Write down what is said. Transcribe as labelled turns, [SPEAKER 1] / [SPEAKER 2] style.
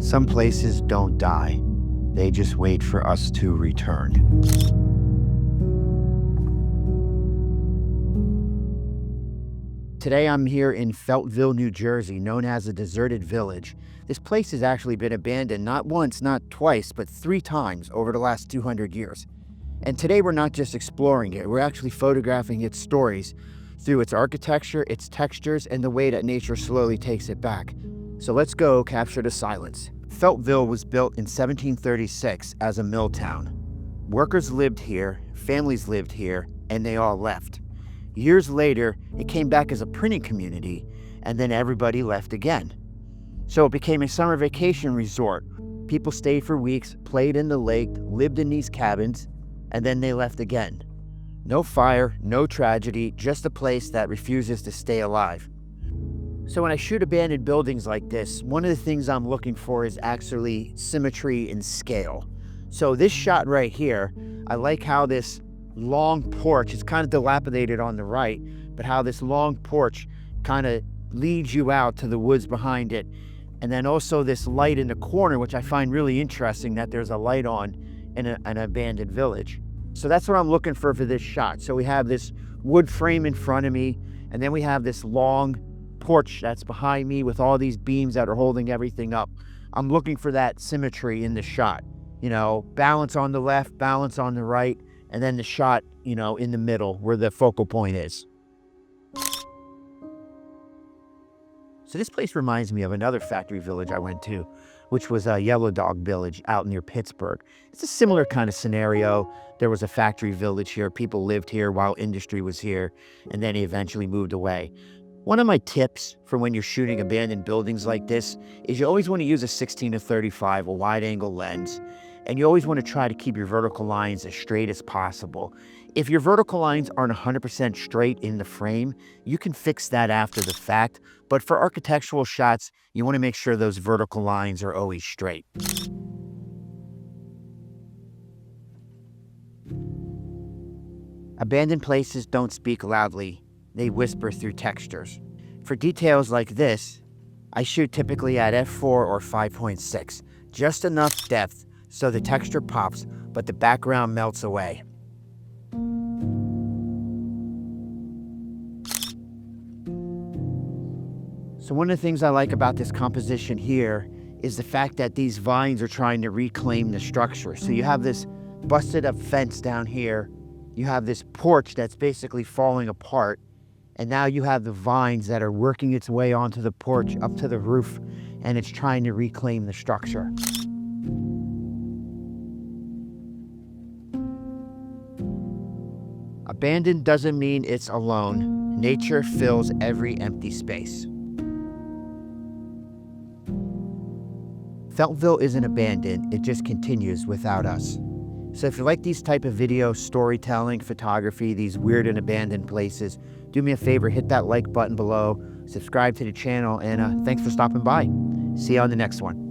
[SPEAKER 1] Some places don't die. They just wait for us to return. Today I'm here in Feltville, New Jersey, known as a deserted village. This place has actually been abandoned not once, not twice, but 3 times over the last 200 years. And today we're not just exploring it, we're actually photographing its stories through its architecture, its textures, and the way that nature slowly takes it back. So let's go capture the silence. Feltville was built in 1736 as a mill town. Workers lived here, families lived here, and they all left. Years later, it came back as a printing community, and then everybody left again. So it became a summer vacation resort. People stayed for weeks, played in the lake, lived in these cabins, and then they left again. No fire, no tragedy, just a place that refuses to stay alive. So when I shoot abandoned buildings like this, one of the things I'm looking for is actually symmetry and scale. So this shot right here, I like how this long porch, it's kind of dilapidated on the right, but how this long porch kind of leads you out to the woods behind it. And then also this light in the corner, which I find really interesting that there's a light on in an abandoned village. So that's what I'm looking for this shot. So we have this wood frame in front of me, and then we have this long porch that's behind me with all these beams that are holding everything up. I'm looking for that symmetry in the shot. You know, balance on the left, balance on the right, and then the shot, you know, in the middle where the focal point is. So this place reminds me of another factory village I went to, which was a Yellow Dog Village out near Pittsburgh. It's a similar kind of scenario. There was a factory village here. People lived here while industry was here, and then he eventually moved away. One of my tips for when you're shooting abandoned buildings like this is you always want to use a 16-35, a wide angle lens, and you always want to try to keep your vertical lines as straight as possible. If your vertical lines aren't 100% straight in the frame, you can fix that after the fact, but for architectural shots, you want to make sure those vertical lines are always straight. Abandoned places don't speak loudly. They whisper through textures. For details like this, I shoot typically at f4 or 5.6, just enough depth so the texture pops, but the background melts away. So one of the things I like about this composition here is the fact that these vines are trying to reclaim the structure. So you have this busted up fence down here, you have this porch that's basically falling apart, and now you have the vines that are working its way onto the porch up to the roof, and it's trying to reclaim the structure. Abandoned doesn't mean it's alone. Nature fills every empty space. Feltville isn't abandoned, it just continues without us. So if you like these type of videos, storytelling, photography, these weird and abandoned places, do me a favor, hit that like button below, subscribe to the channel, and thanks for stopping by. See you on the next one.